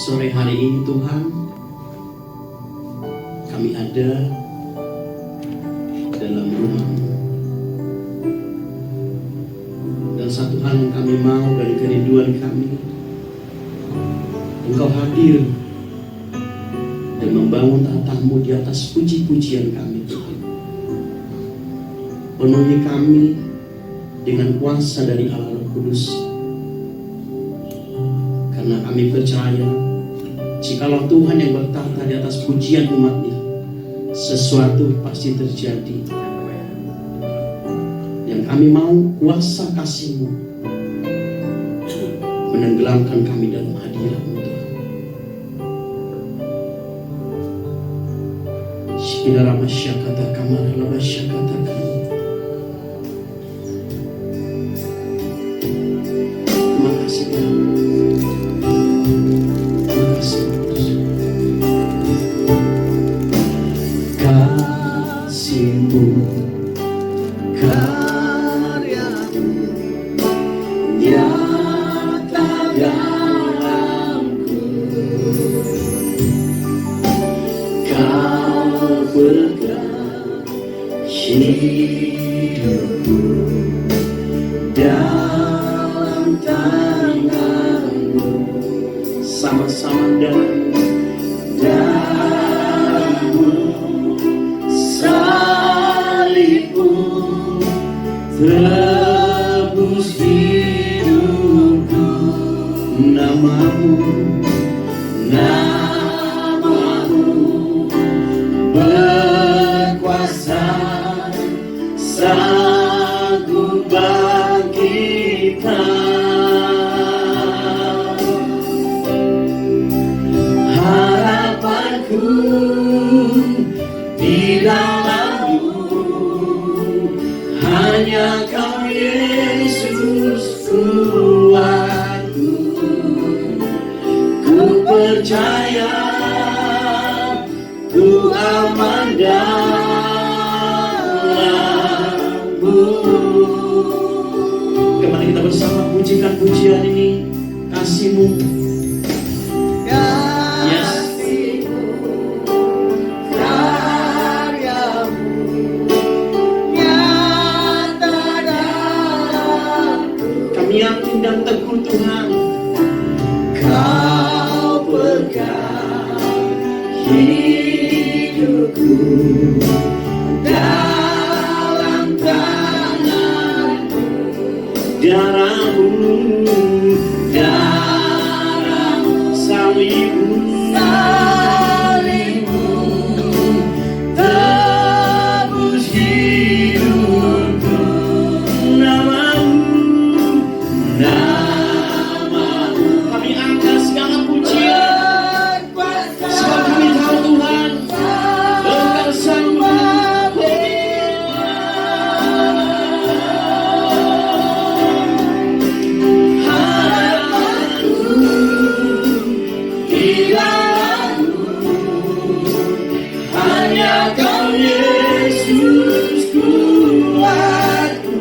Sore hari ini Tuhan, kami ada dalam rumah-Mu. Dan satu hal yang kami mau dari kerinduan kami, Engkau hadir dan membangun tatamu di atas puji-pujian kami Tuhan. Penuhi kami dengan kuasa dari Allah Roh Kudus. Karena kami percaya, jikalau Tuhan yang bertata di atas pujian umat-Nya, sesuatu pasti terjadi. Yang kami mau kuasa kasih-Mu menenggelamkan kami dalam hadirat-Mu Tuhan. Shikira masyakata kamar labasyakata kami. Terima kasih Tuhan. Terima kasih kasih-Mu, karya-Mu nyata dalamku. Kau pegang hidupku dalam tangan-Mu. Sama-sama darah-Mu, salib-Mu tebus hidupku. Nama-Mu berkuasa, sanggup bangkitkan. Harapanku di dalam-Mu, hanya Kau Yesus kuatku. Ku percaya ku aman dalam-Mu. Kembali kita bersama pujikan pujian ini, kasih-Mu. Kasih-Mu, karya-Mu nyata dalamku. Kami yakin dan teguh Tuhan, Kau pegang hidupku dalam tangan-Mu. darah-Mu, salib-Mu, tebus hidupku. nama-Mu, kami angkat segala pujian. Sebab kami tahu Tuhan, Engkau sanggup. Harapanku di dalam-Mu, hanya Kau Yesus kuatku.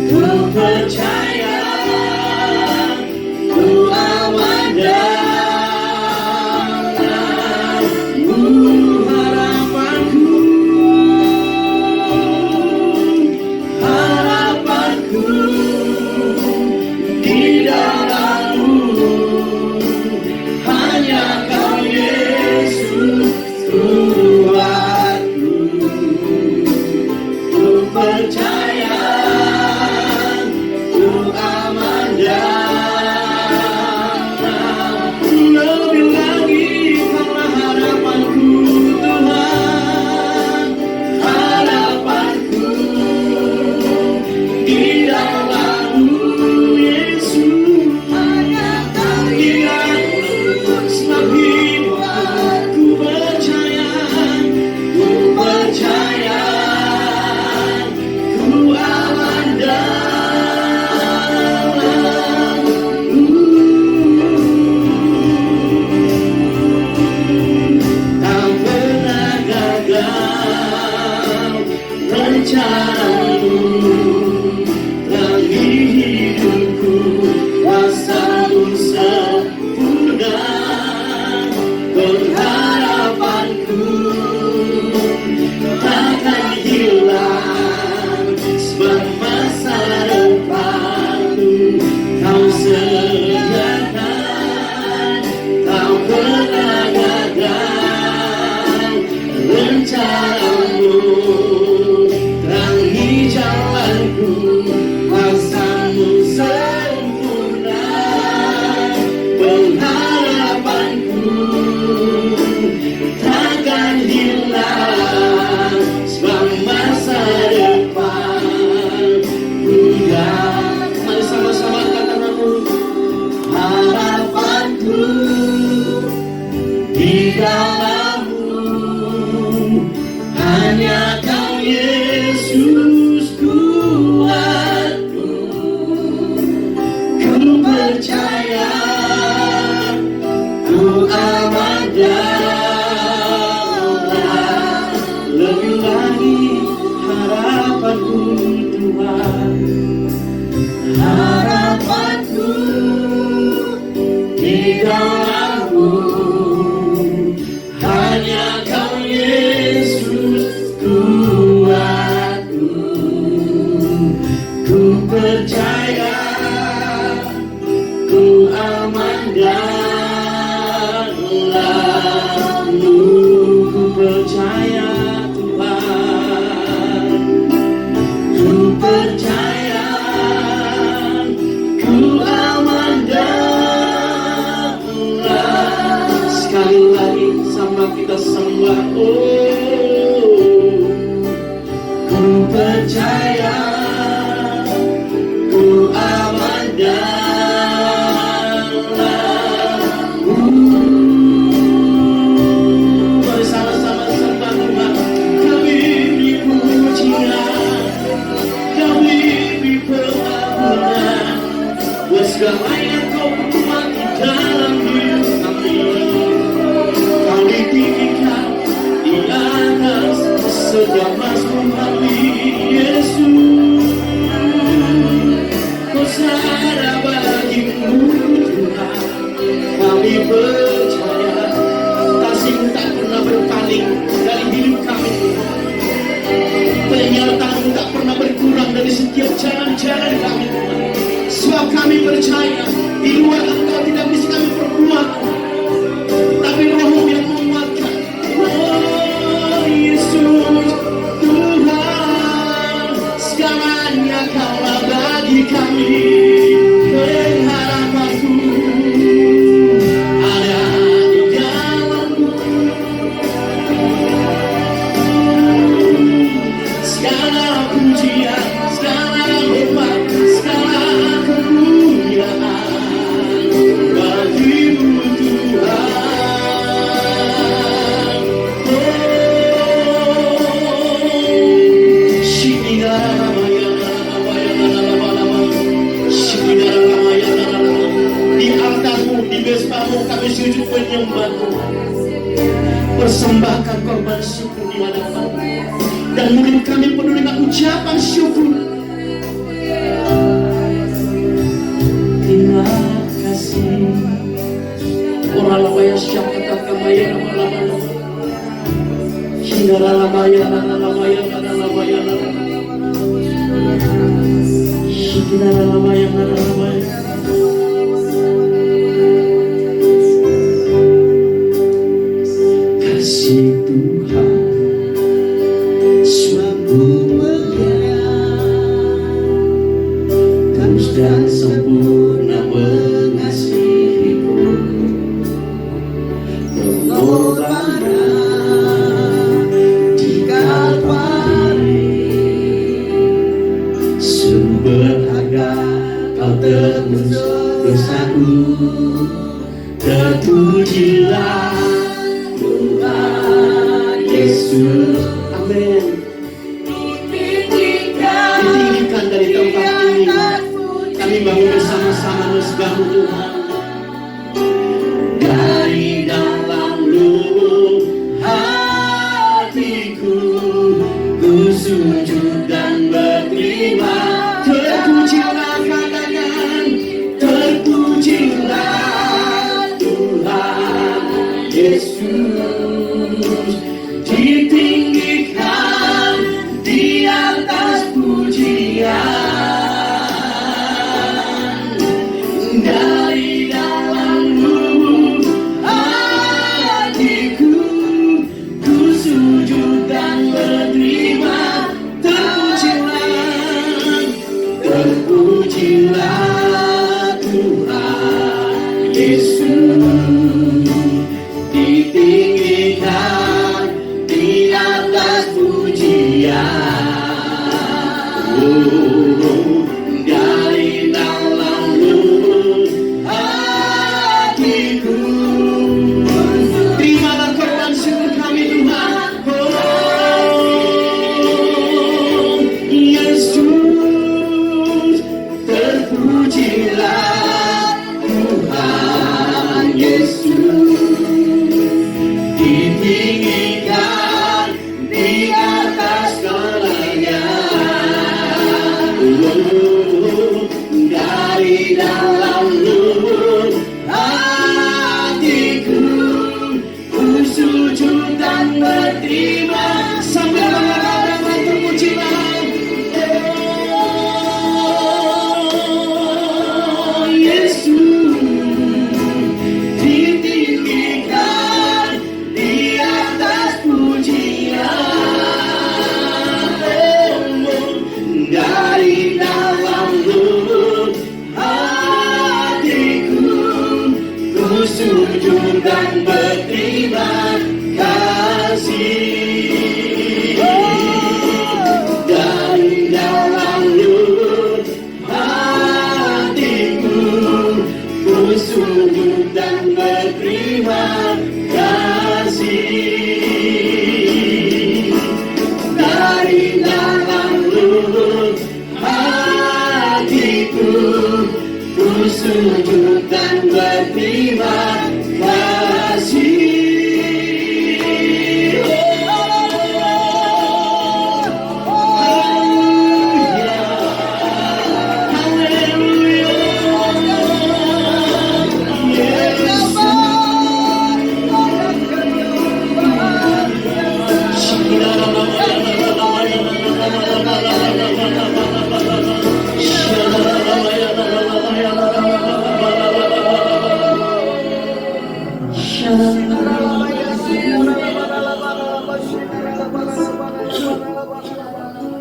Ku percaya ku aman dalam-Mu. Harapanku di dalam-Mu, hanya Kau Yesus kuatku. Ku percaya ku aman dalam-Mu. Lebih lagi Kaulah harapanku Tuhan. Harapanku di dalam-Mu, Yesus, hanya Kau Yesus kuatku. Ku percaya ku aman dalam-Mu. tak pernah gagal rencana-Mu dalam hidupku. Kuasa-Mu sempurna. menyembah. Oh, ku percaya, ku aman dalammu. Bersama-sama sembah Tuhan. Kami beri pujian, kami beri pengakuan buat segala yang kau buat di dalam hidup kami. Kami tinggikan di atas setiap mazmur kami, Yesus. Hosana bagimu Tuhan. Kami percaya kasih-Mu tak pernah berpaling dari hidup kami. Penyertaan-Mu tak pernah berkurang dari setiap jalan-jalan kami, Tuhan. Sebab kami percaya di luar Engkau tidak bisa kami perbuat, tapi Roh-Mu yang menguatkan. Oh Yesus Tuhan, segalanya Kaulah bagi kami. Pengharapanku ada di dalam-Mu. Segala pujian, segala hormat, segala kemuliaan bagi-Mu Tuhan. Di altar-Mu, di mesbah-Mu kami sujud menyembah Tuhan. Persembahkan korban syukur di hadapan, dan mulut kami penuh dengan ucapan syukur. Terima kasih. Oralabaya syakata kamaya lama-lama. Hindaralabaya lama-lamaya lama-lamaya lama-lamaya. Hindaralabaya lama-lamaya. Kasih Tuhan sungguh mulia, tulus dan sempurna mengasihiku. Pengorbanan di Kalvari, sumber harga Kau tebus dosaku. Terpujilah Tuhan Yesus. Amin. Ditinggikan dari tempat ini. Kami bangun bersama-sama mesbah-Mu Tuhan. Dari dalam lubuk hatiku, ku sujud dan berterima. Terpujilah, katakan, terpujilah Tuhan Yesus. Ditinggikan di atas pujian. Dari dalam lubuk hatiku, ku sujud dan berterima. Terpujilah, terpujilah Tuhan Yesus. Ditinggikan di atas pujian. Oh, dari dalam lubuk hatiku, terimalah korban syukur kami Tuhan. Oh Yesus, terpujilah Tuhan Yesus. Ditinggikan di atas segalanya. Oh, dari dalam lubuk hatiku, ku sujud dan berterima. Sambil mengatakan terpujilah. Oh Yesus, ditinggikan di atas pujian. Dari dalam lubuk hatiku, ku sujud dan berterima kasih. sujud dan berterima kasih.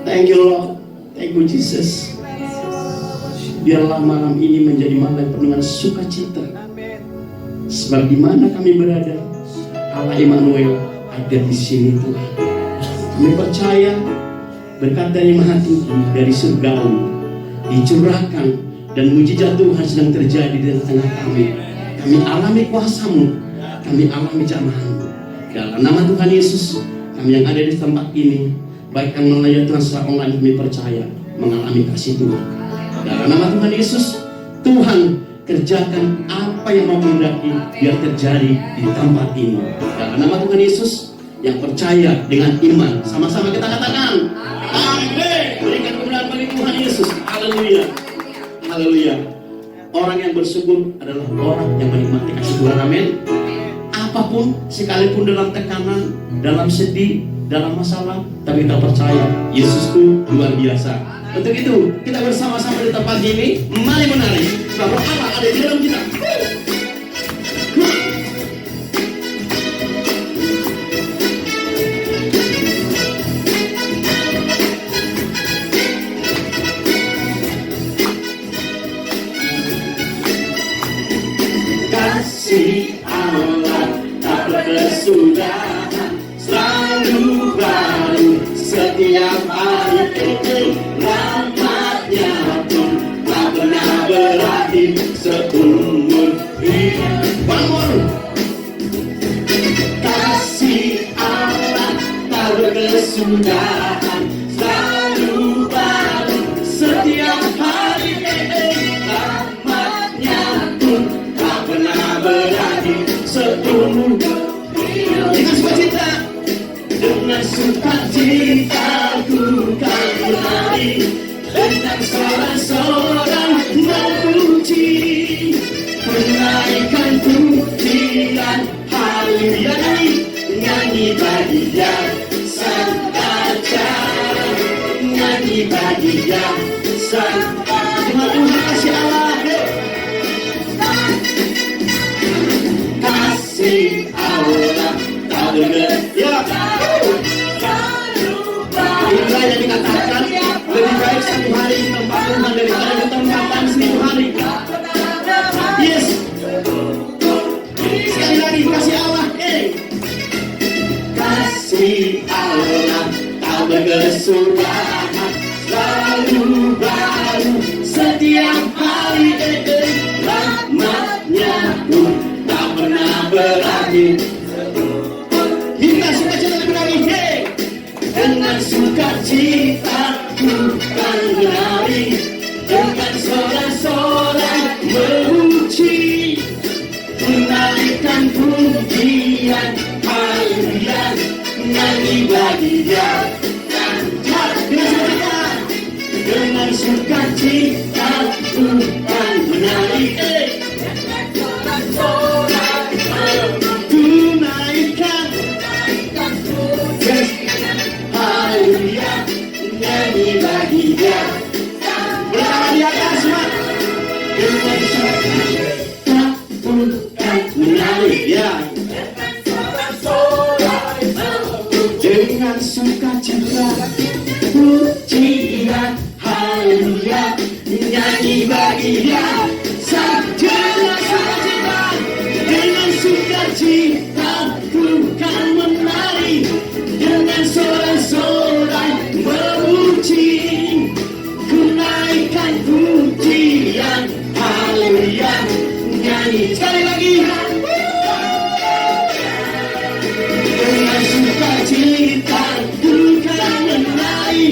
Thank you Lord, thank you Jesus. Biarlah malam ini menjadi malam yang penuh dengan sukacita. Sebab di mana kami berada, Allah Immanuel ada di sini Tuhan. Kami percaya berkat dari Maha Tinggi dari surgawi dicurahkan dan mujizat Tuhan sedang terjadi di tengah kami. Kami alami kuasa-Mu, kami alami jamahan-Mu. Dalam nama Tuhan Yesus, kami yang ada di tempat ini, baik yang melayani Tuhan secara online, kami percaya mengalami kasih Tuhan. Dalam nama Tuhan Yesus, Tuhan kerjakan apa yang mau kehendaki biar terjadi di tempat ini. Dalam nama Tuhan Yesus, yang percaya dengan iman, sama-sama kita katakan amin. Berikan kemuliaan bagi Tuhan Yesus. Haleluya, haleluya. Orang yang bersyukur adalah orang yang menikmati kasih Tuhan. Amin. Apapun, sekalipun dalam tekanan, dalam sedih, dalam masalah, tapi kita percaya Yesusku luar biasa. Untuk itu kita bersama-sama di tempat ini, mari menari bahwa Allah ada di dalam kita. Kasih Allah tak berkesudahan, selalu baru setiap hari. Rahmatnya pun tak pernah berakhir seumur hidup. Kasih Allah tak berkesudahan, selalu baru setiap hari. Rahmatnya pun tak pernah berakhir seumur hidup. Dengan sukacita, Dengan sukacita ku kan menari, dengan sorak-sorai memuji, menaikkan pujian haleluya, nyanyi bagi Dia sang raja, nyanyi bagi Dia sang Tuhan kasih Allah. kasih Allah tak Inilah yang dikatakan lebih baik satu hari di tempat Tuhan daripada bertempatan 1000 hari. Yes. Sekali lagi kasih Allah. Kasih Allah tak berkesudahan, selalu baru setiap hari. Rahmatnya pun tak pernah berakhir. Kita sukacita lebih lagi. Dengan sukacita ku kan menari, dengan sorak-sorai memuji, menaikkan pujian haleluya, nyanyi bagi Dia. Dengan sukacita ku kan menari, dengan sorak-sorai Ku naikkan haleluya, nyanyi bagi Dia. bersama di atas semua. Dengan sukacita ku kan menari, Ya. dengan sukacita pujian haleluya, nyanyi bagi Dia. Dengan sukacita, dengan sukacita ku kan menari, dengan sorak-sorai memuji, ku naikkan pujian haleluya, nyanyi sekali lagi. Dengan sukacita ku kan menari,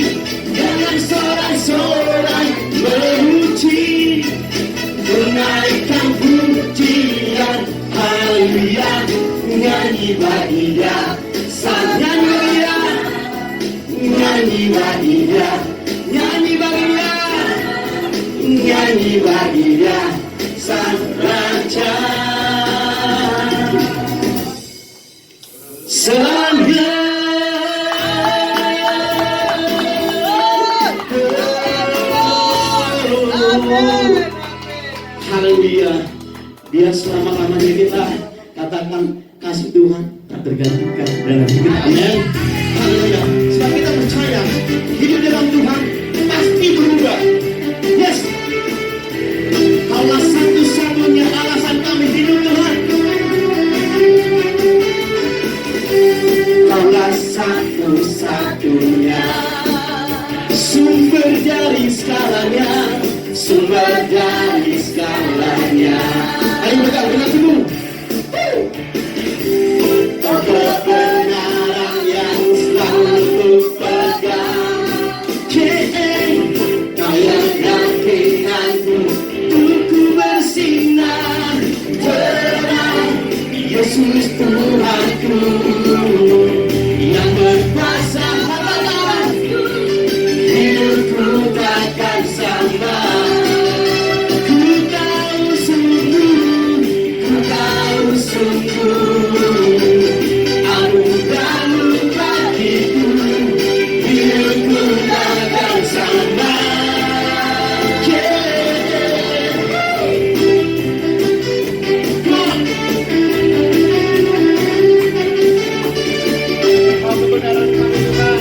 dengan sorak-sorai memuji, bagi Dia, sang nyanyi bagi Dia, nyanyi bagi Dia, nyanyi bagi Dia, nyanyi bagi Dia, sang Raja. Selama haleluya. Biar selama-lamanya kita katakan kasih Tuhan tak tergantikan dalam hidup. Amin. Haleluya. Sebab kita percaya hidup dalam Tuhan pasti berubah. Yes. Kaulah satu-satunya alasan kami hidup Tuhan. Kaulah satu-satunya sumber dari segalanya, sumber dari segalanya. Ayo pegang dengan teguh. Kau kebenaran yang selalu ku pegang. Kau yang yakinanku, untuk ku bersinar terang. Yesus Tuhanku yang berkuasa, hidupku takkan sama. Ku tahu sungguh anugerah-Mu bagiku, hidupku takkan sama. Kebenaran kami Tuhan.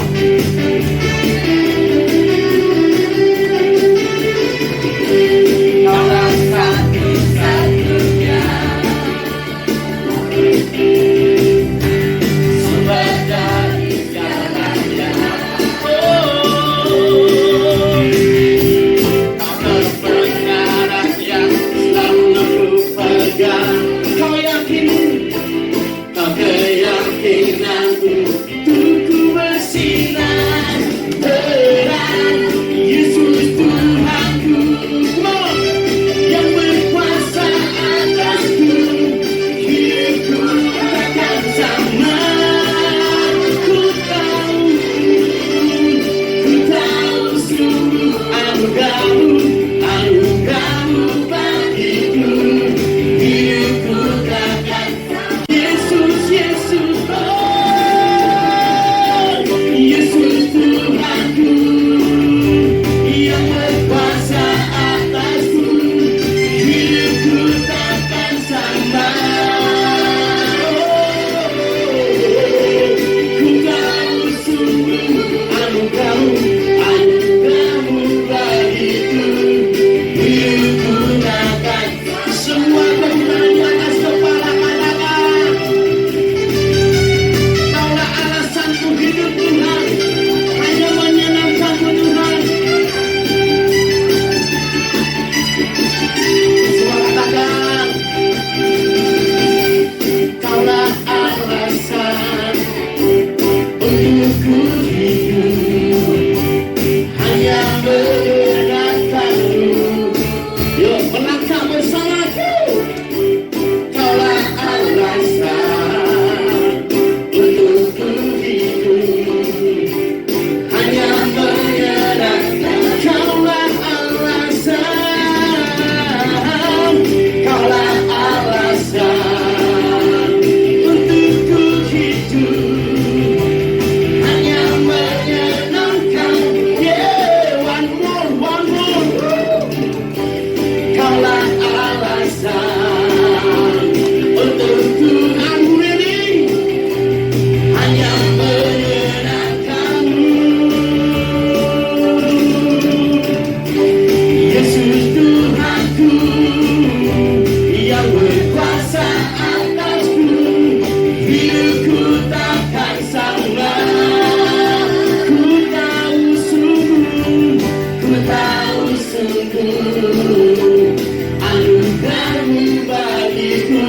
Kaulah satu-satunya sumber dari segalanya. Kau kebenaran yang selalu ku pegang. Kau yakin, kau keyakinanku, untuk ku bersinar terang. Yesus Tuhanku, yang berkuasa atasku, hidupku takkan sama. Ku tahu sungguh anugerah-Mu bagiku, hidupku takkan sama. Yesus, Yesus, oh, Yesus Tuhanku, yang berkuasa atasku, hidupku takkan sama. Ku tahu sungguh anugerah-Mu bagiku, hidupku takkan semua kebenaran di atas kepala katakan. Kaulah alasanku hidup Tuhan, hanya menyenangkan-Mu Tuhan. Semua katakan, Kaulah alasan untuk ku hidup, hanya menyenangkan-Mu. Yuk melangkah bersamaku. Kaulah alasan untuk ku hidup, hanya menyenangkan. Kaulah alasan, kaulah alasan untuk ku hidup, hanya menyenangkan. Yeah, one more. Kaulah alasan untuk ku, I'm ready, hanya menyenangkan-Mu. Yesus Tuhanku, yang berkuasa atasku, hidupku takkan sama. Ku tahu sungguh anugerah-Mu bagiku,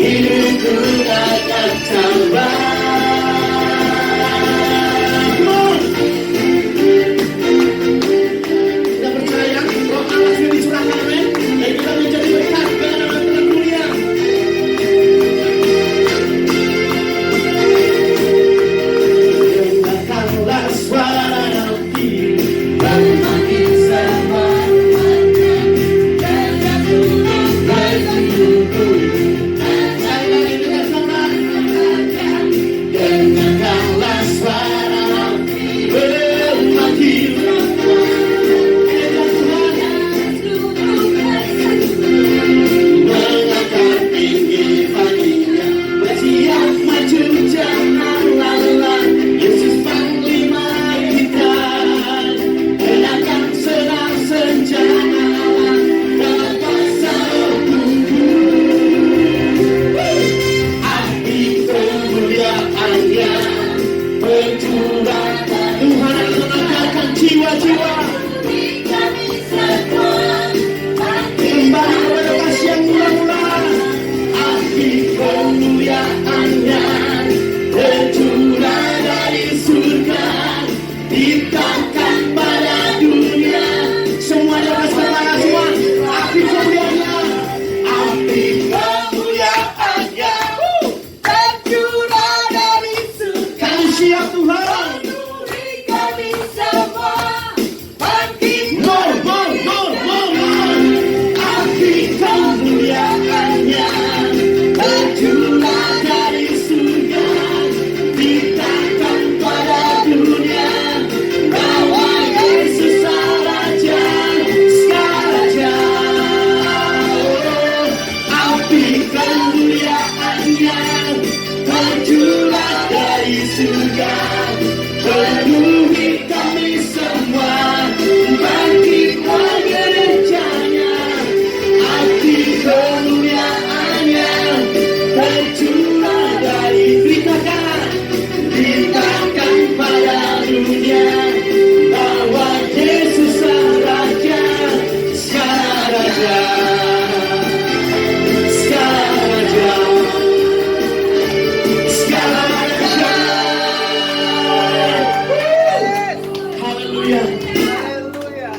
hidupku takkan sama. Kita percaya Roh Allah sudah dicurahkan, amin. Dan kita menjadi berkat kepada Tuhan mulia.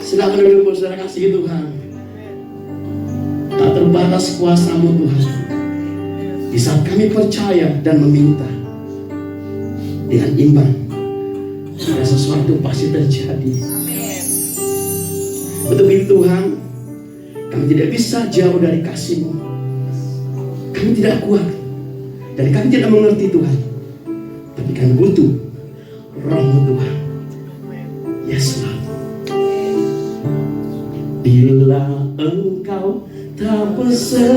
Silakan duduk saudara kasih Tuhan. Tak terbatas kuasa-Mu Tuhan. Di saat kami percaya dan meminta dengan iman, ada sesuatu pasti terjadi. Untuk itu Tuhan, kami tidak bisa jauh dari kasih-Mu. Kami tidak kuat dan kami tidak mengerti Tuhan. Tapi kami butuh Roh-Mu Tuhan. Yes Lord. Bila Engkau tak besertaku,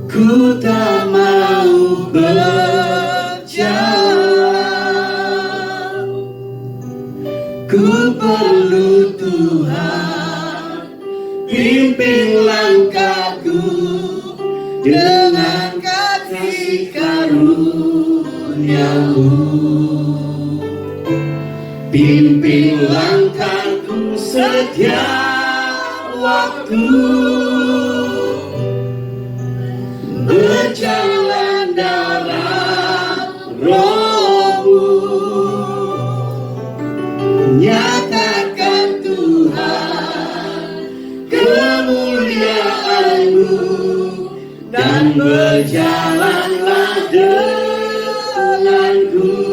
ku tak mau berjalan. Ku perlu Tuhan, pimpin langkahku dengan kasih karunia-Mu. Pimpin langkahku setiap waktu, berjalan dalam Roh-Mu. Nyatakan Tuhan kemuliaan-Mu, dan berjalanlah denganku.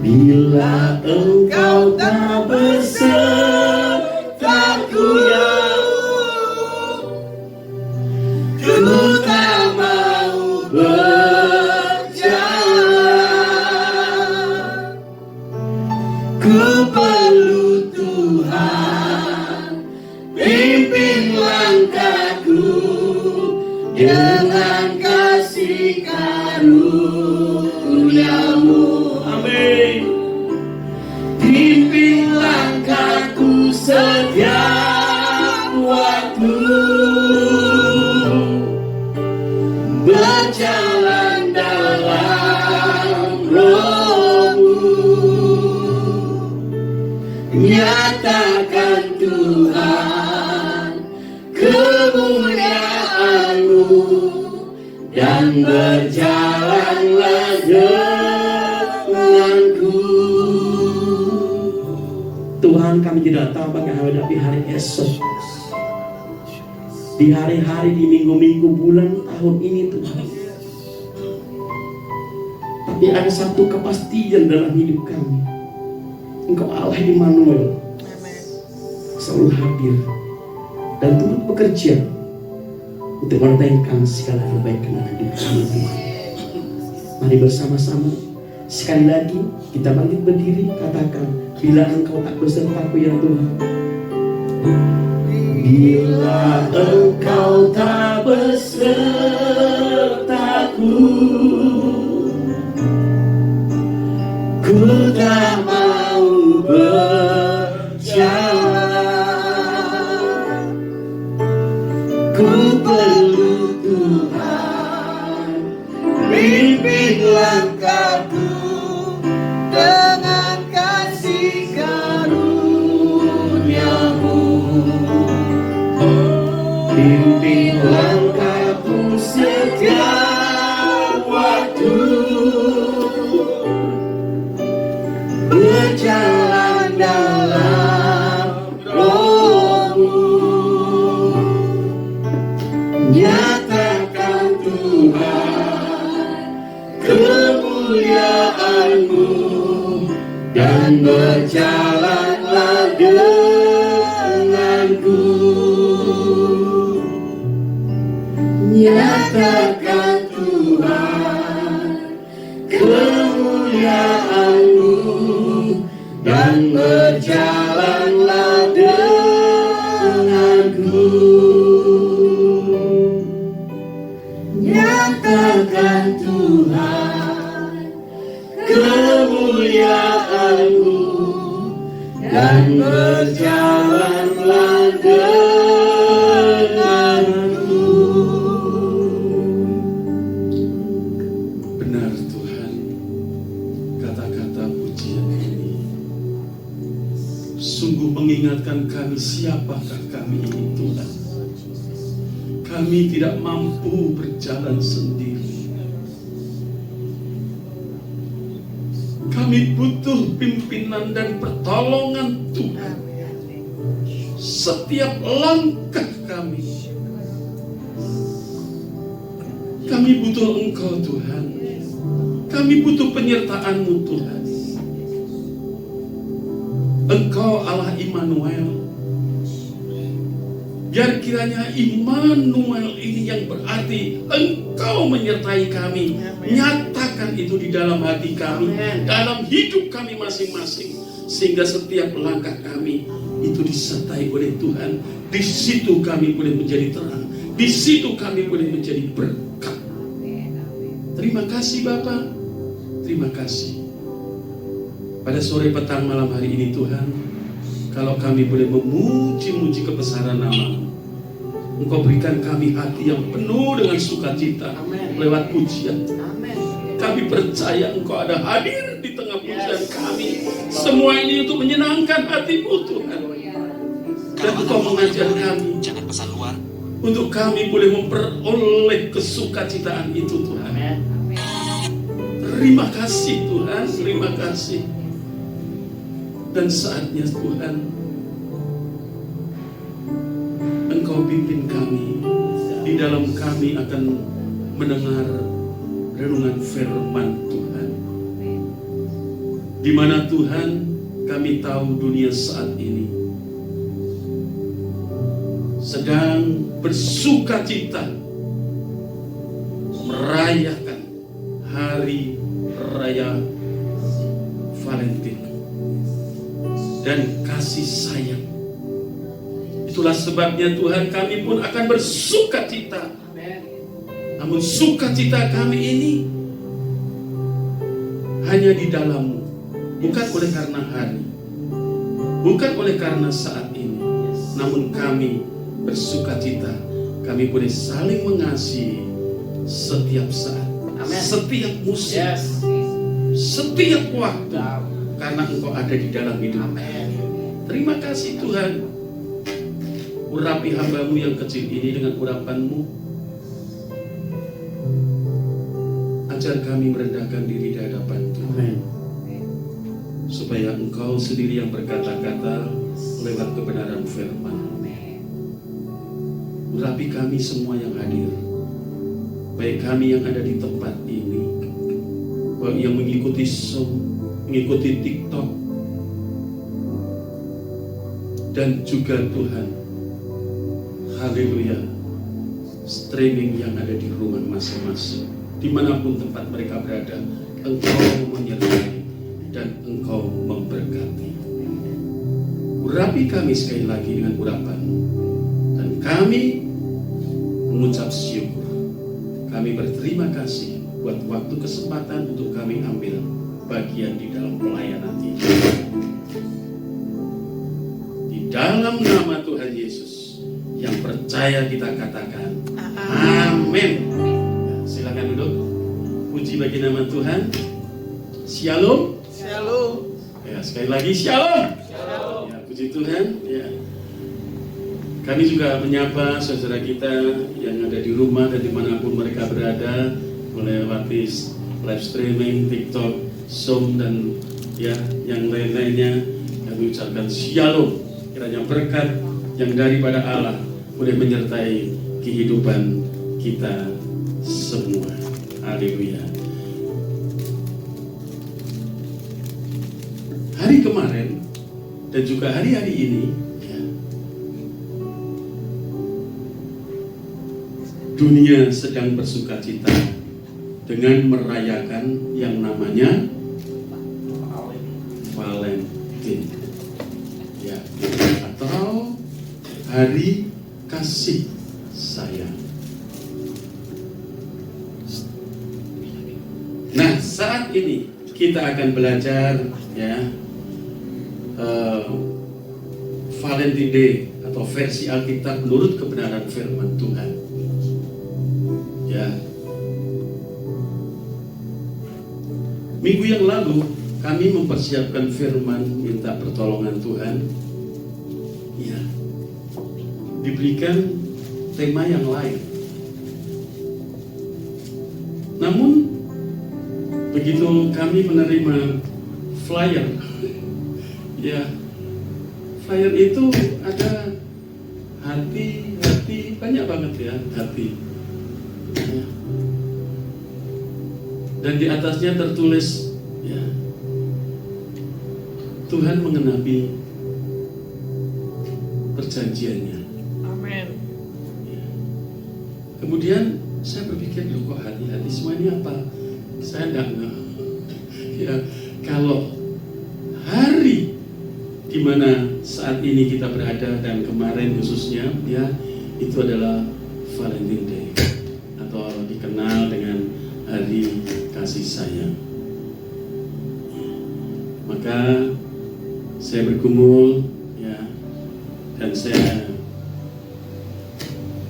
Bila Engkau tak besertaku, ku tak mau berjalan. Ku perlu Tuhan, pimpin langkahku dengan kasih karunia-Mu. Amin. Pimpin langkahku setiap waktu, berjalan dalam Roh-Mu. Nyatakan Tuhan kemuliaan-Mu, dan berjalanlah denganku. Tuhan, kami tidak tahu bagaimana menghadapi hari esok, di hari-hari, di minggu-minggu, bulan, tahun ini Tuhan. Tapi ada satu kepastian dalam hidup kami. Engkau Allah Immanuel, selalu hadir dan turut bekerja untuk menyertai segala kebaikan dalam hidup kami Tuhan. Mari bersama-sama sekali lagi kita bangkit berdiri, katakan, bila Engkau tak besertaku ya Tuhan. Bila Engkau tak besertaku, ku tak mau berjalan. Ku perlu Tuhan, pimpin langkahku dengan kasih karunia-Mu. Pimpin langkahku setiap waktu, berjalan dalam Roh-Mu. Nyatakan Tuhan kemuliaan-Mu, dan berjalanlah denganku. Nyatakan Tuhan kemuliaan-Mu, dan berjalanlah denganku. Nyatakan Tuhan kemuliaan-Mu, dan berjalanlah denganku. Benar Tuhan, kata-kata pujian ini sungguh mengingatkan kami siapakah kami ini Tuhan. Kami tidak mampu berjalan sendiri. Kami butuh pimpinan dan pertolongan Tuhan. Setiap langkah kami butuh Engkau Tuhan. Kami butuh penyertaan-Mu Tuhan. Engkau Allah Immanuel. Biar kiranya Immanuel ini yang berarti Engkau menyertai kami. Nyatakan itu di dalam hati kami, dalam hidup kami masing-masing, sehingga setiap langkah kami itu disertai oleh Tuhan. Di situ kami boleh menjadi terang, di situ kami boleh menjadi berkat. Terima kasih Bapa, terima kasih. Pada sore petang malam hari ini Tuhan, kalau kami boleh memuji-muji kebesaran nama-Mu, Engkau berikan kami hati yang penuh dengan sukacita lewat pujian. Kami percaya Engkau ada hadir di tengah pujian kami. Semua ini untuk menyenangkan hati-Mu Tuhan. Dan Engkau mengajar kami untuk kami boleh memperoleh kesukacitaan itu Tuhan. Terima kasih Tuhan, terima kasih. Dan saatnya Tuhan, Engkau pimpin kami. Di dalam kami akan mendengar renungan firman Tuhan. Di mana Tuhan, kami tahu dunia saat ini sedang bersukacita merayakan hari raya Valentine dan kasih sayang. Itulah sebabnya Tuhan, kami pun akan bersukacita. Namun sukacita kami ini hanya di dalam-Mu, bukan oleh karena hari, bukan oleh karena saat ini, namun kami bersukacita. Kami boleh saling mengasihi setiap saat, setiap musim, setiap waktu, karena Engkau ada di dalam hidup. Terima kasih Tuhan. Urapi hamba-Mu yang kecil ini dengan urapan-Mu. Ajar kami merendahkan diri di hadapan Tuhan, supaya Engkau sendiri yang berkata-kata lewat kebenaran firman. Urapi kami semua yang hadir, baik kami yang ada di tempat ini, baik yang mengikuti Zoom, mengikuti TikTok, dan juga Tuhan, haleluya, streaming yang ada di rumah masing-masing, dimanapun tempat mereka berada. Engkau menyertai dan Engkau memberkati. Urapi kami sekali lagi dengan urapan-Mu, dan kami mengucap syukur. Kami berterima kasih buat waktu kesempatan untuk kami ambil bagian di dalam pelayanan ini. Di dalam nama Tuhan Yesus yang percaya kita katakan amin. Silakan duduk. Puji bagi nama Tuhan. Shalom. Shalom. Ya, sekali lagi shalom. Shalom. Ya, puji Tuhan. Ya. Kami juga menyapa saudara kita yang ada di rumah dan dimanapun mereka berada, melewati live streaming, TikTok, Zoom, dan ya yang lain-lainnya. Kami ucapkan shalom. Kiranya berkat yang daripada Allah boleh menyertai kehidupan kita semua. Haleluya. Hari kemarin dan juga hari-hari ini, ya, dunia sedang bersukacita dengan merayakan yang namanya Valentine, ya, atau hari kasih sayang. Nah, saat ini kita akan belajar, ya, Valentine Day atau versi Alkitab menurut kebenaran firman Tuhan. Ya. Minggu yang lalu kami mempersiapkan firman, minta pertolongan Tuhan. Ya. Diberikan tema yang lain. Namun begitu kami menerima flyer, ya flyer itu ada hati, banyak banget ya hati. Ya. Dan di atasnya tertulis, ya, Tuhan mengenapi perjanjiannya. Amin. Ya. Kemudian saya berpikir, loh kok hati-hati semua ini apa? Saya enggak ya, kalau hari di mana saat ini kita berada dan kemarin khususnya, ya, itu adalah Valentine Day atau dikenal dengan hari kasih sayang. Maka saya bergumul, ya, dan saya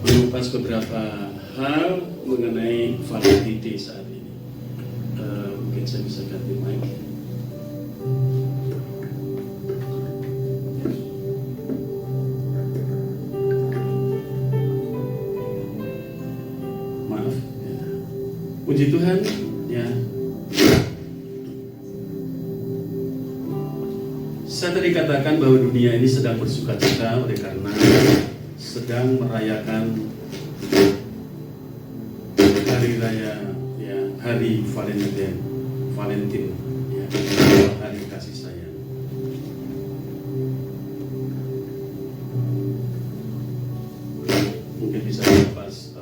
mengupas beberapa hal mengenai Valentine Day saat ini. Mungkin saya bisa ganti mic. Maaf, ya. Puji Tuhan, ya. Saya tadi katakan bahwa dunia ini sedang bersukacita oleh karena sedang merayakan hari raya, ya, hari Valentine, ya, hari kasih sayang. Mungkin bisa lepas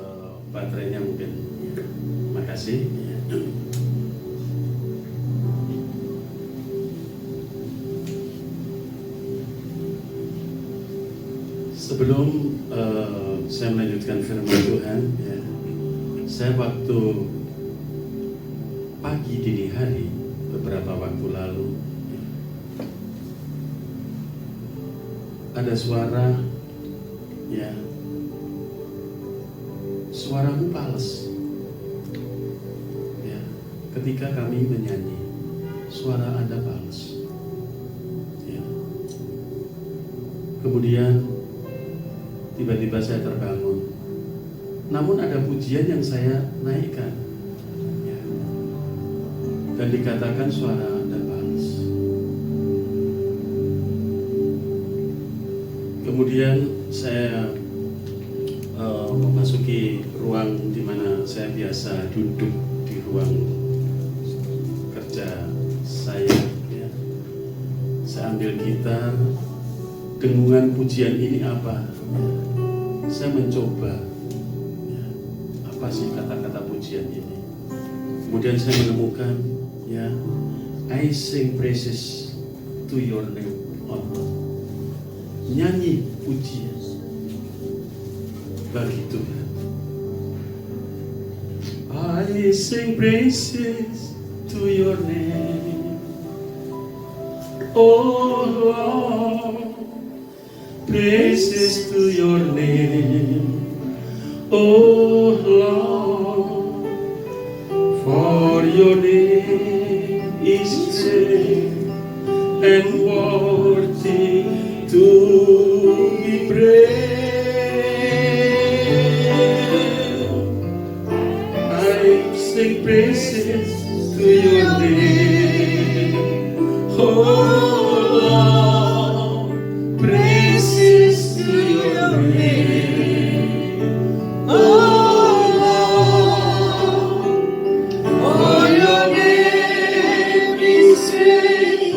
baterainya mungkin. Ya. Makasih. Ya. Sebelum saya melanjutkan firman Tuhan, ya, saya waktu pagi dini hari beberapa waktu lalu, ya, ada suara, ya, suaramu fals, ya, ketika kami menyanyi, suara Anda fals, ya. Kemudian tiba-tiba saya terbangun. Namun ada pujian yang saya naikkan, ya, dan dikatakan suara Anda fals. Kemudian saya memasuki ruang di mana saya biasa duduk di ruang kerja saya, ya. Saya ambil gitar, dengungan pujian ini apa? Ya. Saya mencoba, ya, apa sih kata-kata pujian ini. Kemudian saya menemukan, ya, I sing praises to your name, Allah. Nyanyi pujian bagi Tuhan. I sing praises to your name, oh Lord. Praises to your name, oh Lord, for your name is great and worthy to be praised. I sing praises to your name, oh Lord, praises to your name, oh Lord, for your name is great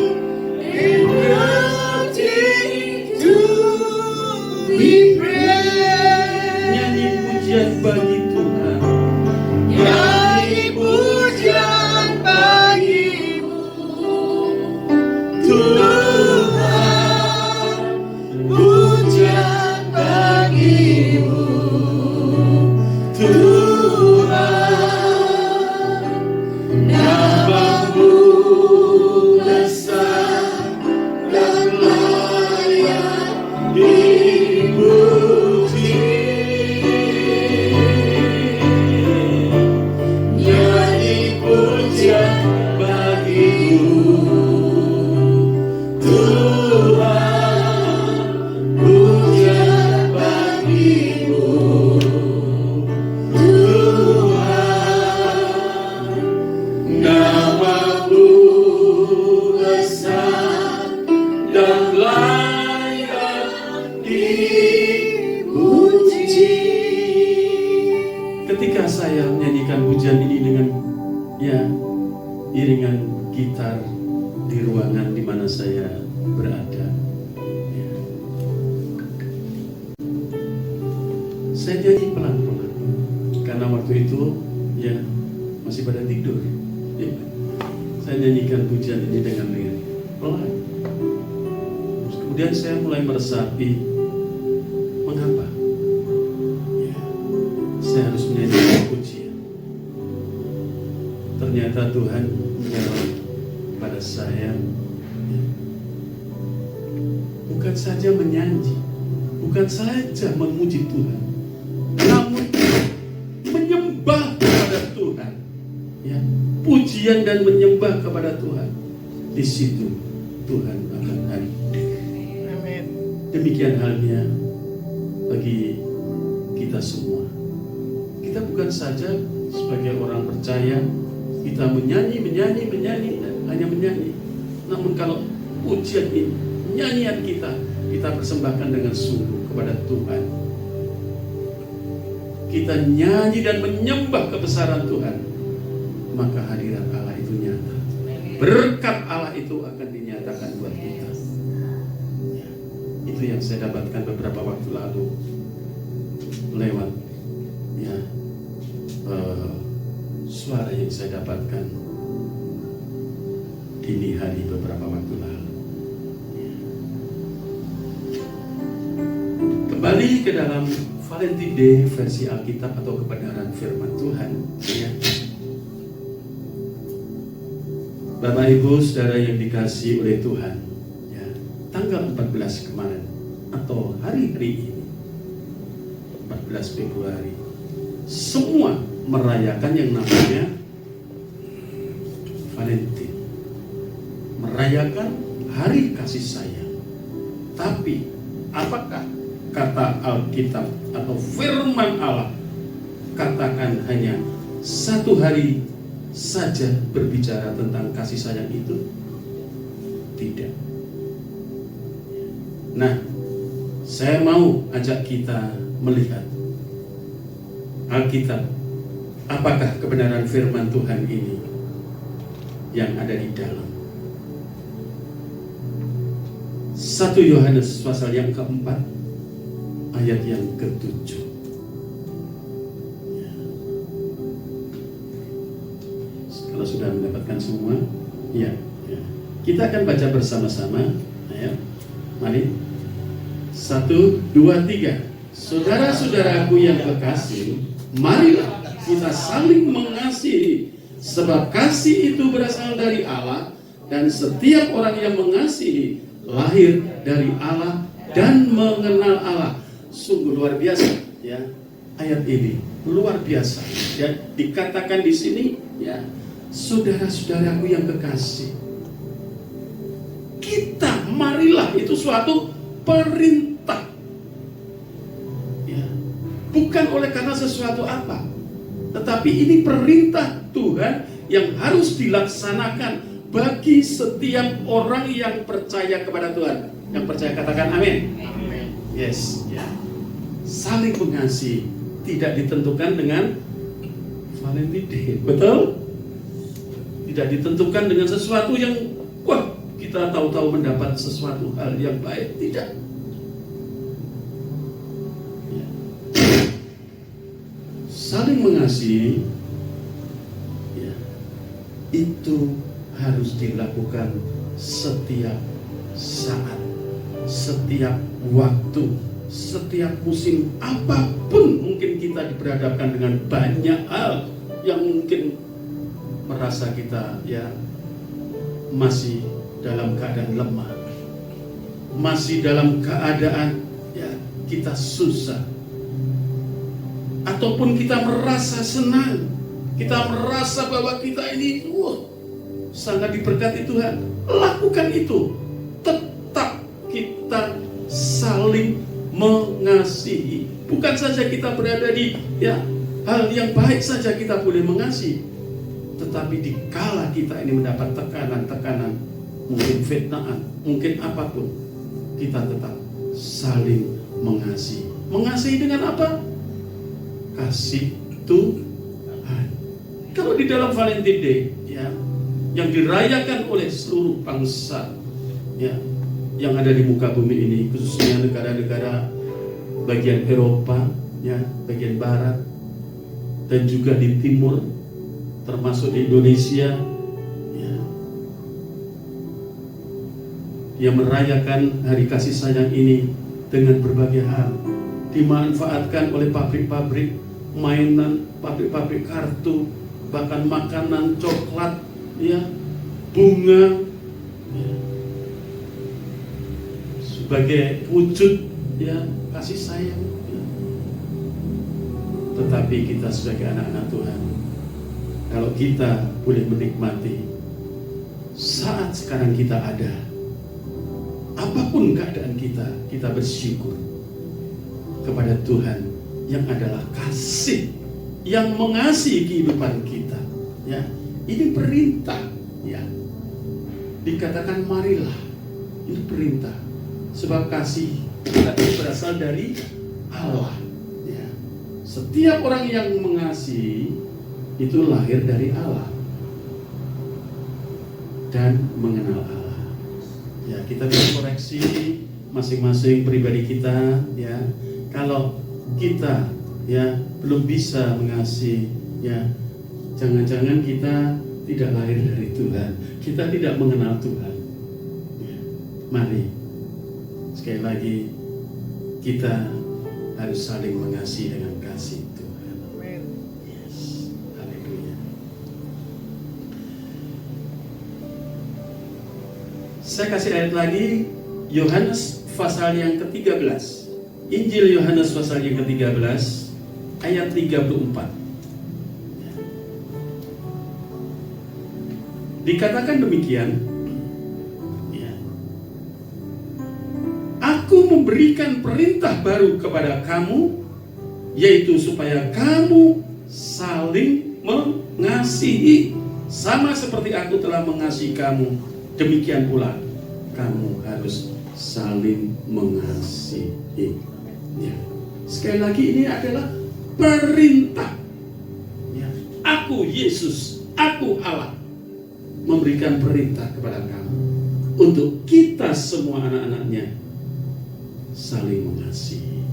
and worthy to be praised. Nyanyi pujian bagi Tuhan, nyanyi pujian bagimu, Tuhan. ya iringan gitar di ruangan di mana saya berada. Ya. Saya nyanyi pelan-pelan karena waktu itu ya masih pada tidur. Ya. Saya nyanyikan pujian ini dengan lirik pelan. Kemudian saya mulai meresapi mengapa ya, saya harus menyanyikan pujian. Ternyata Tuhan menjawab pada saya ya, bukan saja menyanyi, bukan saja memuji Tuhan, namun menyembah kepada Tuhan ya, pujian dan menyembah kepada Tuhan. Di situ Tuhan akan hadir. Demikian halnya bagi kita semua. Kita bukan saja sebagai orang percaya kita menyanyi, hanya menyanyi. Namun kalau pujian ini, nyanyian kita persembahkan dengan sungguh kepada Tuhan. Kita nyanyi dan menyembah kebesaran Tuhan, maka hadirat Allah itu nyata. Berkat Allah itu akan dinyatakan buat kita. Itu yang saya dapatkan beberapa waktu lalu lewat ya suara yang saya dapatkan dini hari beberapa waktu lalu. Kembali ke dalam Valentine Day versi Alkitab atau kebenaran firman Tuhan ya. Bapak Ibu Saudara yang dikasihi oleh Tuhan ya, tanggal 14 kemarin atau hari-hari ini 14 Februari semua merayakan yang namanya Valentine, merayakan hari kasih sayang. Tapi apakah kata Alkitab atau firman Allah katakan hanya satu hari saja berbicara tentang kasih sayang itu? Tidak. Nah, saya mau ajak kita melihat Alkitab. Apakah kebenaran firman Tuhan ini yang ada di dalam 1 Yohanes pasal yang keempat ayat yang ke-7. Kalau sudah mendapatkan semua, ya. Kita akan baca bersama-sama. Ayo, mari. 1, 2, 3. Saudara-saudaraku yang kekasih, marilah kita saling mengasihi, sebab kasih itu berasal dari Allah, dan setiap orang yang mengasihi lahir dari Allah dan mengenal Allah. Sungguh luar biasa ya, ayat ini luar biasa ya. Dikatakan di sini ya, saudara-saudaraku yang kekasih, kita marilah, itu suatu perintah ya, bukan oleh karena sesuatu apa, tetapi ini perintah Tuhan yang harus dilaksanakan bagi setiap orang yang percaya kepada Tuhan. Yang percaya katakan amin. Yes, ya. Saling mengasihi tidak ditentukan dengan Valentine Day, betul? Tidak ditentukan dengan sesuatu yang wah, kita tahu-tahu mendapat sesuatu hal yang baik, tidak. Ya. Saling mengasihi ya, itu harus dilakukan setiap saat, setiap waktu, setiap musim, apapun. Mungkin kita diperhadapkan dengan banyak hal yang mungkin merasa kita ya masih dalam keadaan lemah, masih dalam keadaan ya kita susah, ataupun kita merasa senang, kita merasa bahwa kita ini sangat diberkati Tuhan. Lakukan itu. Tetap kita saling mengasihi. Bukan saja kita berada di ya hal yang baik saja kita boleh mengasihi, tetapi dikala kita ini mendapat tekanan-tekanan, mungkin fitnaan, mungkin apapun, kita tetap saling mengasihi. Mengasihi dengan apa? Kasih Tuhan. Kalau di dalam Valentine Day, ya, yang dirayakan oleh seluruh bangsa, ya, yang ada di muka bumi ini, khususnya negara-negara bagian Eropa, ya, bagian barat, dan juga di timur, termasuk di Indonesia, ya, yang merayakan hari kasih sayang ini dengan berbagai hal, dimanfaatkan oleh pabrik-pabrik mainan, pabrik-pabrik kartu, bahkan makanan, coklat, ya, bunga, ya, sebagai wujud, ya, kasih sayang, ya. Tetapi kita sebagai anak-anak Tuhan, kalau kita boleh menikmati saat sekarang kita ada, apapun keadaan kita bersyukur kepada Tuhan yang adalah kasih, yang mengasihi kehidupan kita, ya. Ini perintah, ya. Dikatakan marilah, ini perintah, sebab kasih kita berasal dari Allah, ya. Setiap orang yang mengasihi itu lahir dari Allah dan mengenal Allah, ya. Kita bisa koreksi masing-masing pribadi kita, ya. Kalau kita, ya, belum bisa mengasihi, ya, jangan-jangan kita tidak lahir dari Tuhan, kita tidak mengenal Tuhan, ya. Mari sekali lagi kita harus saling mengasihi dengan kasih Tuhan. Yes, haleluya. Saya kasih ayat lagi, Yohanes pasal yang ke-13. Injil Yohanes pasal yang ke-13 ayat 34. Dikatakan demikian, ya, Aku memberikan perintah baru kepada kamu, yaitu supaya kamu saling mengasihi, sama seperti aku telah mengasihi kamu, demikian pula kamu harus saling mengasihi. Ya. Sekali lagi ini adalah perintah, ya. Aku Yesus, aku Allah, memberikan perintah kepada kamu untuk kita semua anak-anaknya saling mengasihi.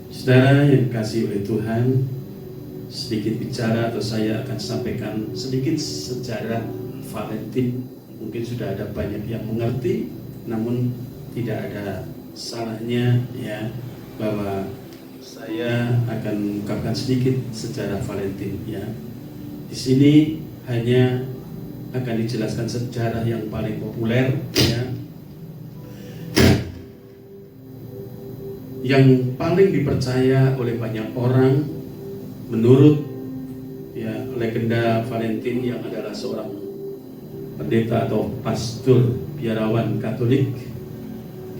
Saudara yang dikasihi oleh Tuhan, sedikit bicara atau saya akan sampaikan sedikit sejarah Valentine. Mungkin sudah ada banyak yang mengerti, namun tidak ada salahnya, ya, bahwa saya akan mengungkapkan sedikit sejarah Valentine, ya. Di sini hanya akan dijelaskan sejarah yang paling populer, ya, yang paling dipercaya oleh banyak orang menurut, ya, legenda Valentine yang adalah seorang pendeta atau pastor biarawan Katolik,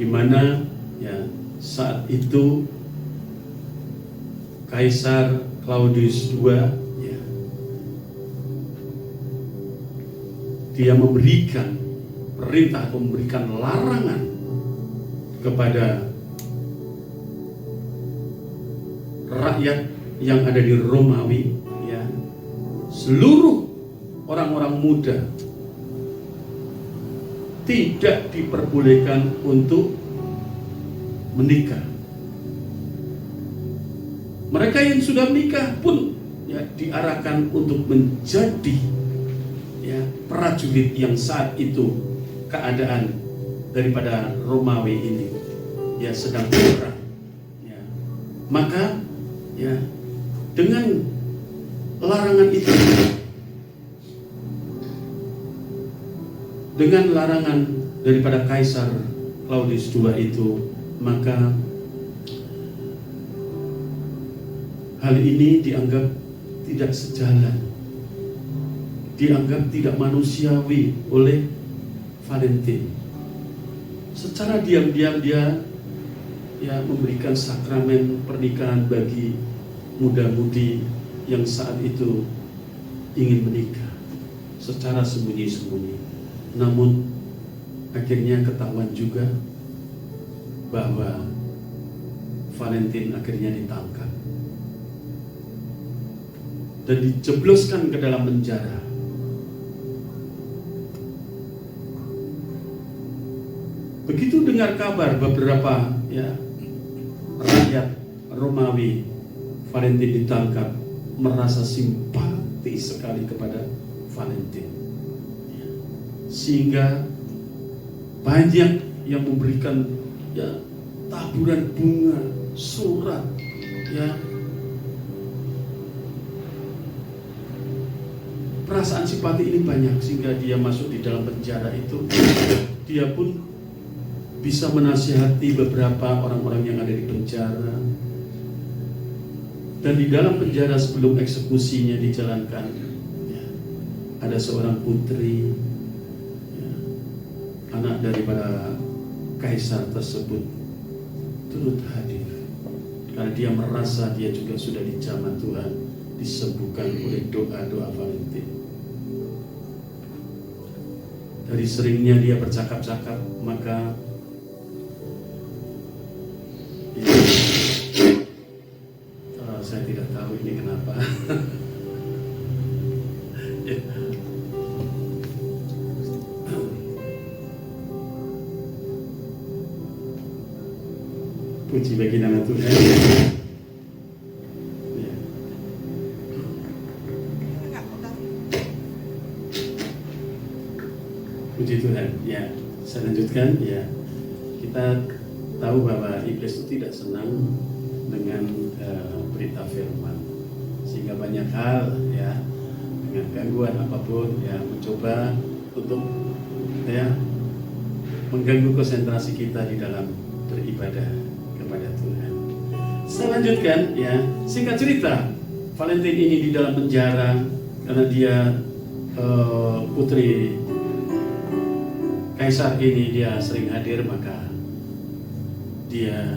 di mana, ya, saat itu Kaisar Claudius II, ya, dia memberikan perintah atau memberikan larangan kepada rakyat yang ada di Romawi, ya, seluruh orang-orang muda tidak diperbolehkan untuk menikah. Mereka yang sudah menikah pun, ya, diarahkan untuk menjadi, ya, prajurit yang saat itu keadaan daripada Romawi ini, ya, sedang perang, ya. Maka, ya, dengan larangan itu, dengan larangan daripada Kaisar Claudius II itu, maka hal ini dianggap tidak sejalan, dianggap tidak manusiawi oleh Valentine. Secara diam-diam dia, ya, memberikan sakramen pernikahan bagi muda-mudi yang saat itu ingin menikah secara sembunyi-sembunyi. Namun akhirnya ketahuan juga bahwa Valentine akhirnya ditangkap dan dijebloskan ke dalam penjara. Begitu dengar kabar beberapa rakyat Romawi Valentin ditangkap, merasa simpati sekali kepada Valentin, sehingga banyak yang memberikan taburan bunga, surat, perasaan simpati ini banyak, sehingga dia masuk di dalam penjara itu. Dia pun bisa menasihati beberapa orang-orang yang ada di penjara. Dan di dalam penjara sebelum eksekusinya dijalankan, ada seorang putri, anak daripada kaisar tersebut, turut hadir karena dia merasa dia juga sudah dijamah Tuhan, disembuhkan oleh doa-doa Valentin. Dari seringnya dia bercakap-cakap, maka saya tidak tahu ini kenapa. Puji bagi nama Tuhan. Puji Tuhan. Ya, saya lanjutkan. Ya, kita tahu bahwa iblis itu tidak senang dengan berita firman, sehingga banyak hal dengan gangguan apapun mencoba untuk mengganggu konsentrasi kita di dalam beribadah kepada Tuhan. Saya lanjutkan singkat cerita, Valentin ini di dalam penjara karena dia putri kaisar ini, dia sering hadir, maka dia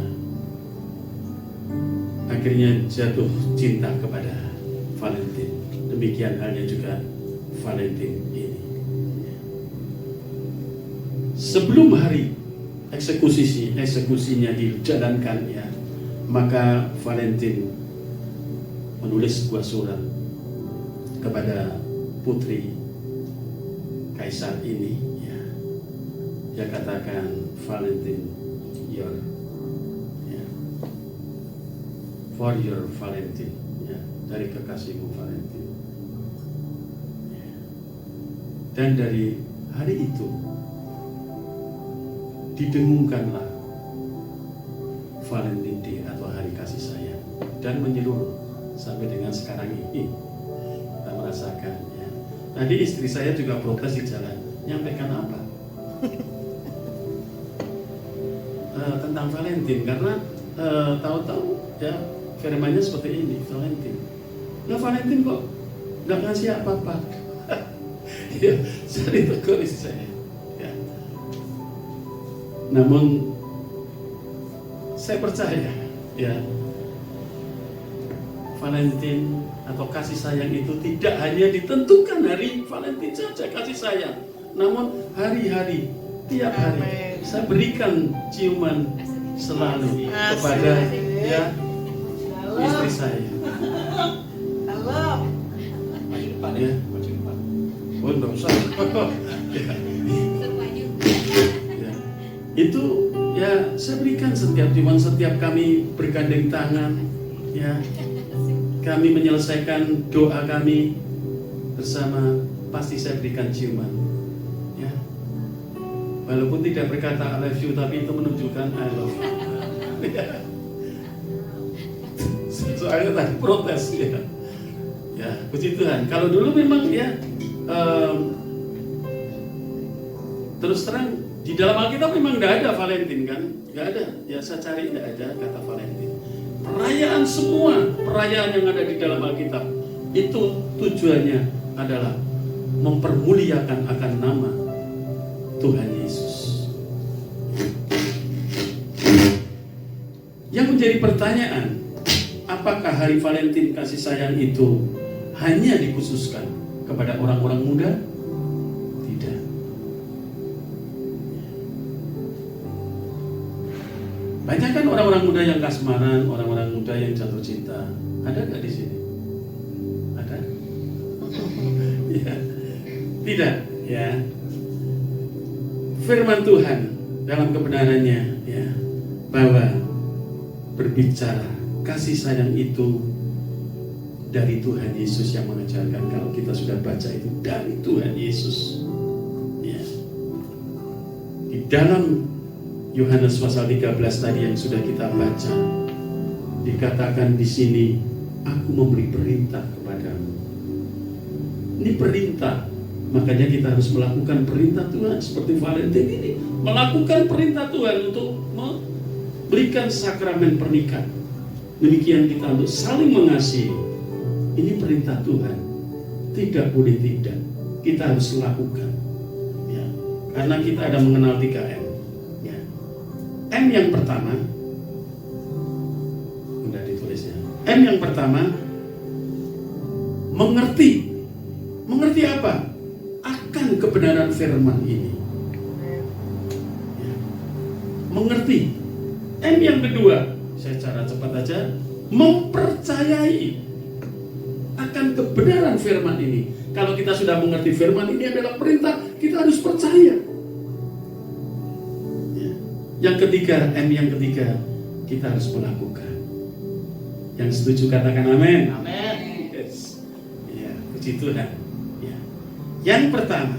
akhirnya jatuh cinta kepada Valentin. Demikian halnya juga Valentin ini. Sebelum hari eksekusinya dijalankan, maka Valentin menulis sebuah surat kepada putri kaisar ini. Dia katakan, Valentin, for your Valentin, dari kekasihmu Valentin. Dan dari hari itu didengungkanlah Valentin Day atau hari kasih sayang, dan menyeluruh sampai dengan sekarang ini kita merasakan. Tadi istri saya juga protes di jalan, nyampaikan apa? Tentang Valentin, karena tahu-tahu firmannya seperti ini, Valentin. Valentin kok nggak ngasih apa-apa. Saya ditegur istri saya. Namun saya percaya Valentin atau kasih sayang itu tidak hanya ditentukan hari Valentin saja kasih sayang, namun hari-hari, tiap hari saya berikan ciuman selalu kepada istri saya. Oh, enggak usah. Itu saya berikan setiap ciuman, setiap kami bergandeng tangan, kami menyelesaikan doa kami bersama, pasti saya berikan ciuman. Walaupun tidak berkata I love you, tapi itu menunjukkan I love you. Soalnya tadi protes puji Tuhan. Kalau dulu memang terus terang di dalam Alkitab memang nggak ada Valentin kan, nggak ada. Saya cari nggak ada kata Valentin. Perayaan, semua perayaan yang ada di dalam Alkitab itu tujuannya adalah mempermuliakan akan nama Tuhan Yesus. Yang menjadi pertanyaan, apakah hari Valentin kasih sayang itu hanya dikhususkan kepada orang-orang muda? Tidak. Banyak kan orang-orang muda yang kasmaran, orang-orang muda yang jatuh cinta. Ada nggak di sini? Ada? Ya. Tidak, ya. Firman Tuhan dalam kebenarannya, ya, bahwa berbicara kasih sayang itu dari Tuhan Yesus yang mengajarkan. Kalau kita sudah baca itu dari Tuhan Yesus, ya. Di dalam Yohanes pasal 13 tadi yang sudah kita baca, dikatakan di sini, aku memberi perintah kepadamu. Ini perintah, makanya kita harus melakukan perintah Tuhan. Seperti Valentin ini melakukan perintah Tuhan untuk memberikan sakramen pernikahan. Demikian kita untuk saling mengasihi. Ini perintah Tuhan, tidak boleh tidak, kita harus lakukan, ya. Karena kita ada mengenal 3M, ya. M yang pertama, udah ditulisnya. M yang pertama, mengerti. Mengerti apa? Akan kebenaran firman ini, ya. Mengerti. M yang kedua, saya cara cepat aja, mempercayai akan kebenaran firman ini. Kalau kita sudah mengerti firman ini adalah perintah, kita harus percaya, ya. Yang ketiga, M yang ketiga, kita harus melakukan. Yang setuju katakan amin. Amin. Yes. Ya, puji Tuhan, ya. Yang pertama,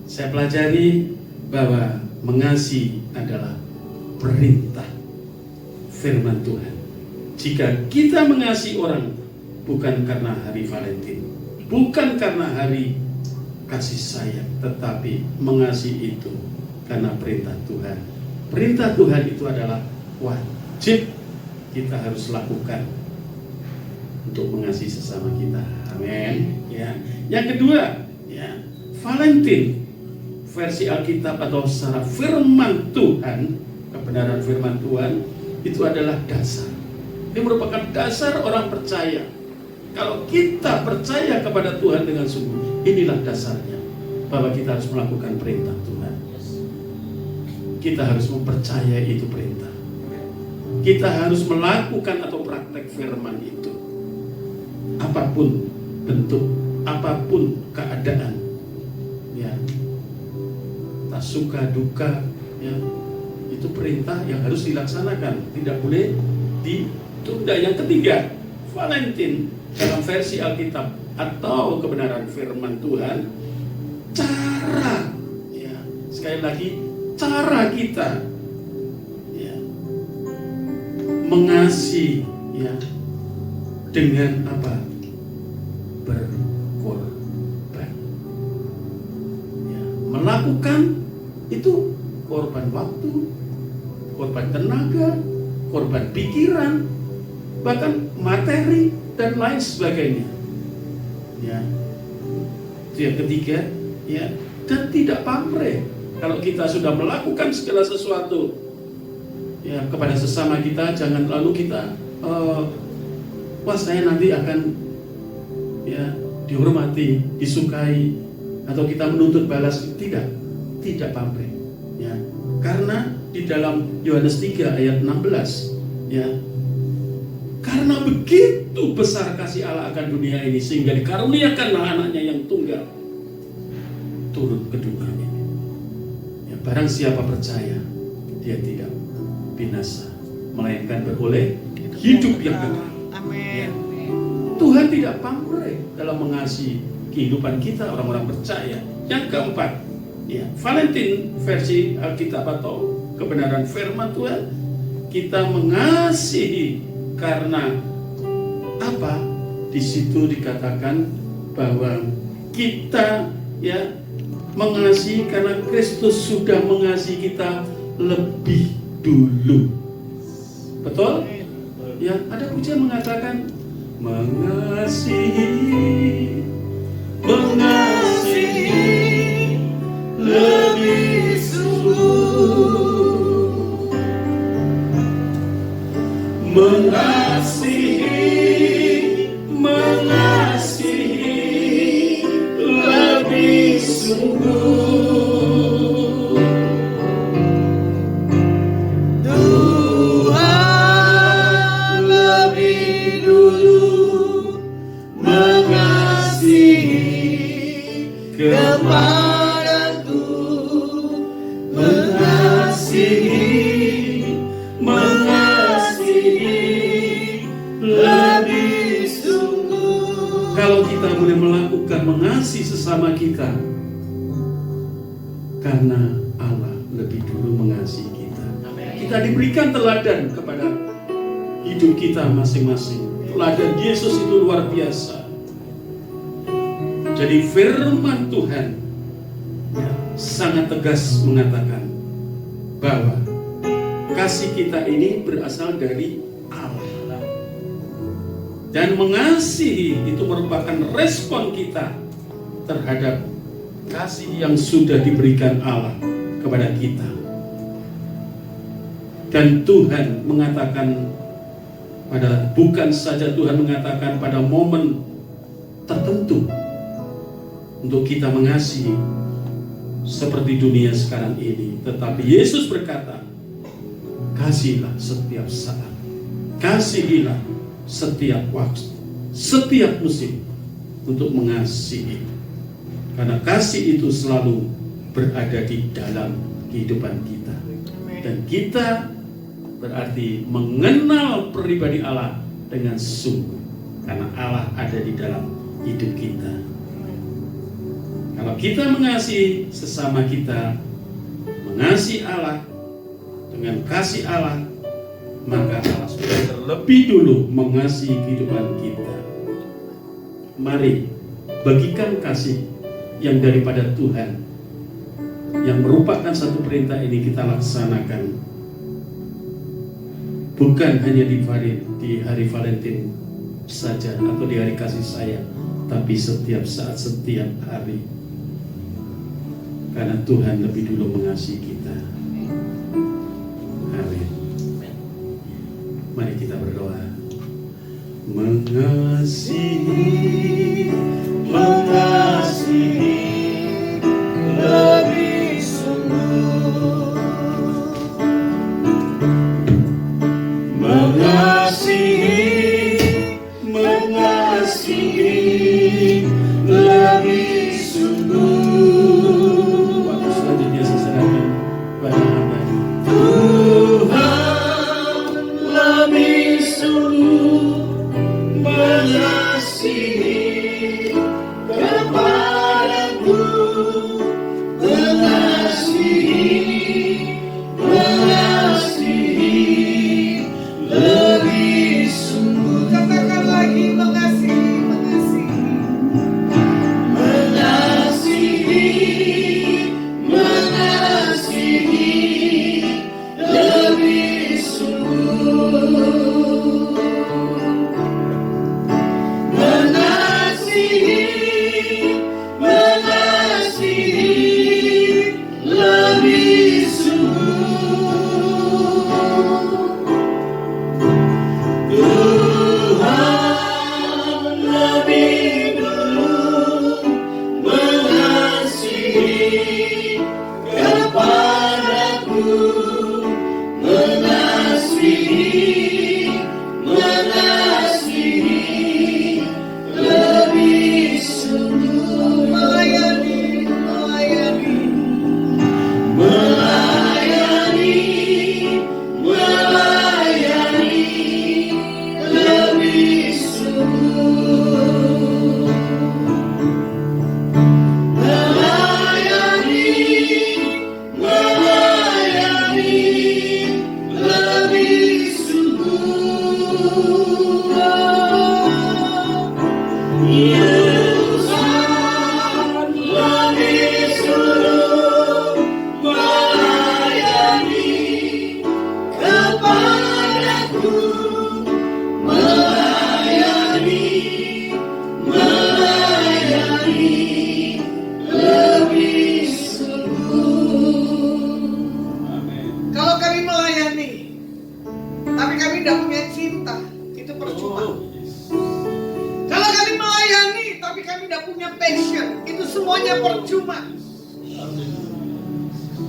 saya pelajari bahwa mengasihi adalah perintah firman Tuhan. Jika kita mengasihi orang, bukan karena hari Valentin, bukan karena hari kasih sayang, tetapi mengasihi itu karena perintah Tuhan. Perintah Tuhan itu adalah wajib kita harus lakukan untuk mengasihi sesama kita. Amin. Ya. Yang kedua, ya, Valentin versi Alkitab atau secara firman Tuhan, kebenaran firman Tuhan itu adalah dasar. Ini merupakan dasar orang percaya. Kalau kita percaya kepada Tuhan dengan sungguh, inilah dasarnya, bahwa kita harus melakukan perintah Tuhan. Kita harus mempercayai itu perintah. Kita harus melakukan atau praktek firman itu. Apapun bentuk, apapun keadaan, ya, tak suka duka, ya, itu perintah yang harus dilaksanakan, tidak boleh ditunda. Yang ketiga, Valentin dalam versi Alkitab atau kebenaran firman Tuhan, cara, ya, sekali lagi, cara kita, ya, mengasihi, ya, dengan apa? Berkorban, ya, melakukan itu korban waktu, korban tenaga, korban pikiran, bahkan materi dan lain sebagainya, ya. Itu yang ketiga, ya, dan tidak pamrih. Kalau kita sudah melakukan segala sesuatu, ya, kepada sesama kita, jangan lalu kita wah, saya nanti akan, ya, dihormati, disukai, atau kita menuntut balas. Tidak pamrih, ya. Karena di dalam Yohanes 3 ayat 16, ya, karena begitu besar kasih Allah akan dunia ini sehingga dikaruniakanlah anaknya yang tunggal turun ke dunia ini. Ya, barang siapa percaya, dia tidak binasa, melainkan beroleh hidup yang kekal. Amin. Ya. Tuhan tidak pamrih dalam mengasihi kehidupan kita orang-orang percaya. Yang keempat, ya, Valentin versi Alkitab atau kebenaran firman Tuhan, kita mengasihi karena apa? Di situ dikatakan bahwa kita, ya, mengasihi karena Kristus sudah mengasihi kita lebih dulu. Betul? Ya, ada pujian mengatakan mengasihi lebih sungguh. Mengasihi lebih sungguh. Tuhan lebih dulu mengasihi kepadaku, mengasihi, mengasihi lebih sungguh. Kalau kita boleh melakukan mengasihi sesama kita, karena Allah lebih dulu mengasihi kita. Kita diberikan teladan kepada hidup kita masing-masing. Teladan Yesus itu luar biasa. Jadi firman Tuhan sangat tegas mengatakan bahwa kasih kita ini berasal dari Allah. Dan mengasihi itu merupakan respon kita terhadap kasih yang sudah diberikan Allah kepada kita. Dan Tuhan mengatakan bukan saja Tuhan mengatakan pada momen tertentu untuk kita mengasihi seperti dunia sekarang ini, tetapi Yesus berkata, kasihilah setiap saat, kasihilah setiap waktu, setiap musim untuk mengasihi, karena kasih itu selalu berada di dalam kehidupan kita. Dan kita berarti mengenal pribadi Allah dengan sungguh, karena Allah ada di dalam hidup kita. Kalau kita mengasihi sesama kita, mengasihi Allah dengan kasih Allah, maka Allah sudah terlebih dulu mengasihi kehidupan kita. Mari bagikan kasih yang daripada Tuhan, yang merupakan satu perintah ini kita laksanakan. Bukan hanya di hari Valentine saja atau di hari kasih sayang, tapi setiap saat, setiap hari. Karena Tuhan lebih dulu mengasihi kita. Amin. Mari kita berdoa. Mengasihi, mengasihi lebih sungguh. Mengasihi, mengasihi lebih sungguh. Waktu selanjutnya saya serahkan pada hamba Tuhan, lebih sungguh mengasihi kepadaku, mengasihi, mengasihi lebih sungguh. Katakan lagi, mengasihi, mengasihi, Mengasihi, mengasihi lebih sungguh. Mengasihi, mengasihi lebih sungguh. Tuhan lebih dulu mengasihi kepadaku, mengasihi, mengasihi lebih sungguh. melayani, melayani, Melayani, melayani lebih sungguh. Melayani, melayani lebih sungguh. Tuhan lebih sungguh melayani kepadaku, melayani, melayani lebih sungguh. Kalau kami melayani, tapi kami tidak punya cinta, itu percuma. Kalau kami melayani, tapi kami tidak punya passion, itu semuanya percuma.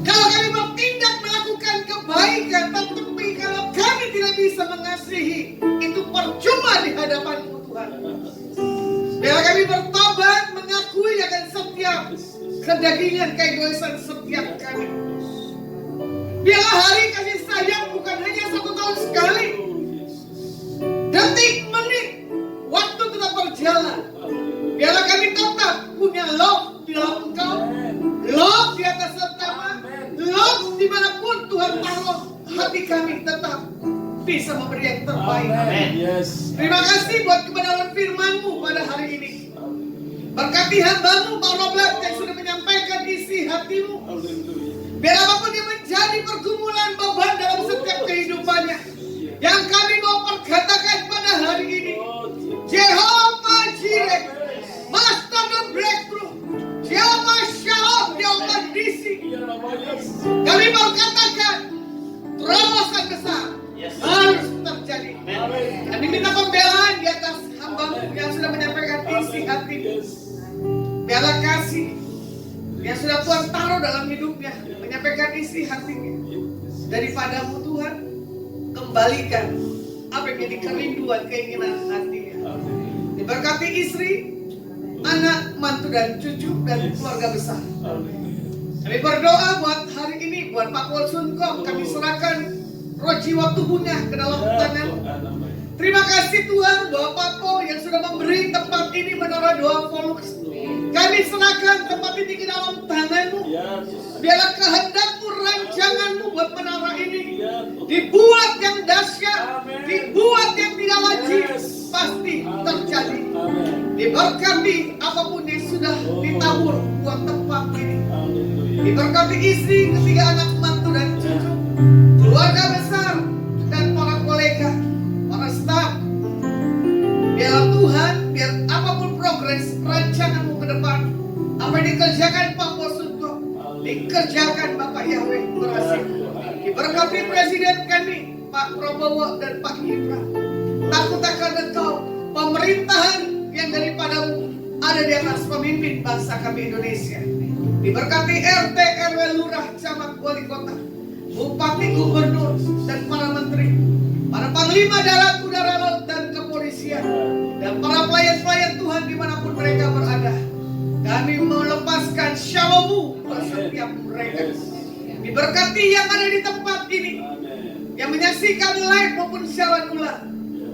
Kalau kami bertindak melakukan kebaikan, tetapi kalau kami tidak bisa mengasihi, itu percuma di hadapan-Mu Tuhan. Biarlah kami bertobat, mengakui akan setiap kedagingan, keegoisan setiap kami. Biarlah hari kasih sayang bukan hanya 1 tahun sekali. Detik, menit, waktu tetap berjalan. Biarlah kami tetap punya love di dalam Engkau, love di atas sesama, love dimanapun Tuhan taruh hati kami tetap bisa memberi yang terbaik. Yes. Terima kasih buat kebenaran firman-Mu pada hari ini. Berkati hamba-Mu Pak Robert yang sudah menyampaikan isi hati-Mu. Biar apapun yang menjadi pergumulan beban dalam setiap kehidupannya, yang kami mau perkatakan pada hari ini, Jehovah Jireh, Master the Breakthrough, Jehovah Shalom, Jehovah Nisi. Kami mau katakan terobosan besar harus terjadi. Dan diminta pembelaan di atas hamba-Mu yang sudah menyampaikan isi hati. Biarlah kasih yang sudah Tuhan taruh dalam hidupnya menyampaikan isi hatinya daripadamu Tuhan, kembalikan apa yang jadi kerinduan keinginan hatinya. Diberkati istri, anak, mantu dan cucu dan keluarga besar. Kami berdoa buat hari ini buat Pak Wol Sunkong, kami serahkan roh jiwa tubuhnya ke dalam tangan. Terima kasih Tuhan bahwa Pak Po yang sudah memberi tempat ini menara doa Volux. Kami serahkan tempat ini ke dalam tangan-Mu. Biarlah kehendak-Mu, rancangan-Mu buat menara ini dibuat yang dahsyat, dibuat yang tidak wajib, pasti terjadi. Diberkati apapun yang sudah ditabur buat tempat ini. Diberkati istri, ketiga anak, mantu dan cucu, keluarga besar dan para kolega, para staf. Biarlah Tuhan, biar apapun progres rancangan-Mu ke depan, apa yang dikerjakan Pak Bosunto, dikerjakan Bapak Yahweh berhasil. Diberkati Presiden kami, Pak Prabowo dan Pak Gibran. Takut akan Engkau, pemerintahan yang daripada-Mu ada di atas pemimpin bangsa kami Indonesia. Diberkati RT, RW, lurah, camat, wali kota, bupati, gubernur, dan para menteri, para panglima darat, udara, laut, dan kepolisian, dan para pelayan-pelayan Tuhan dimanapun mereka berada. Kami melepaskan shalom-Mu buat setiap mereka. Diberkati yang ada di tempat ini, yang menyaksikan live maupun siaran ulang.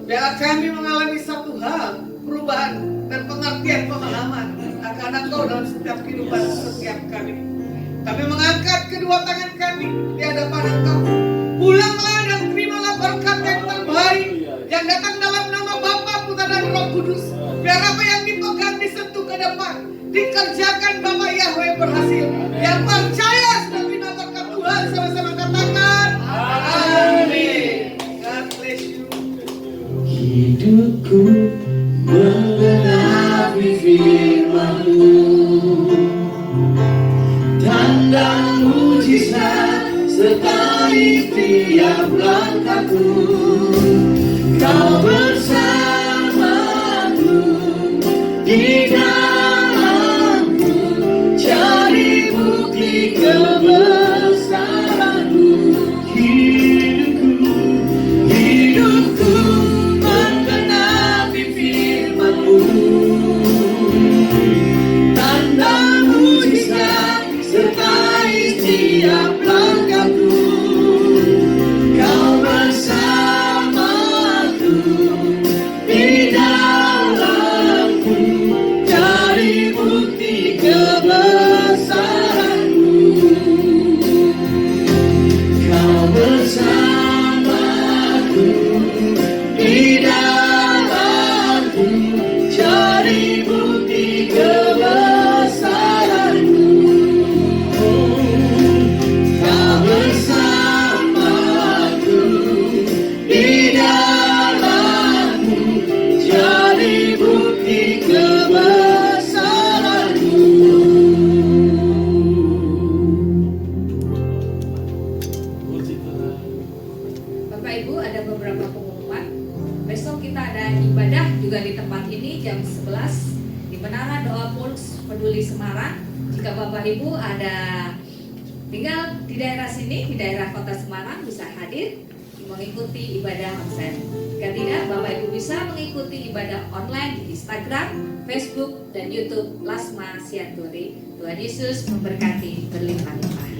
Biarlah kami mengalami satu hal, perubahan dan pengertian pemahaman akan Engkau dalam setiap kehidupan setiap kami. Kami mengangkat kedua tangan kami di hadapan Engkau. Pulanglah dan terimalah berkat yang terbaik yang datang dalam nama Bapa, Putra dan Roh Kudus. Biar apa yang dipegang disentuh ke depan, dikerjakan Bapak Yahweh berhasil. Yang percaya sudah terima berkat Tuhan, sama-sama katakan amin. God bless you. Hidupku mengenapi firman-Mu, tanda mujizat sertai tiap langkahku. Kau bersamaku di dalamku, cari bukti kebesaran-Mu. Hidupku menggenapi firman-Mu, tanda mujizat sertai setiap langkahku. Kau bersamaku di dalamku, cari bukti kebesaran-Mu. Kau bersamaku di dalamku, cari bukti kebesaran-Mu. Kau bersamaku di dalamku, cari bukti kebesaran-Mu. Bapak Ibu, ada beberapa pengumuman. Besok kita ada ibadah juga di tempat ini jam 11 di Menara Doa Volux Peduli Semarang. Jika Bapak Ibu ada tinggal di daerah sini, di daerah Kota Semarang, bisa hadir. mengikuti ibadah absen. Jika tidak, Bapak Ibu bisa mengikuti ibadah online di Instagram, Facebook, dan YouTube Lasma Sianturi. Tuhan Yesus memberkati berlimpah-limpah.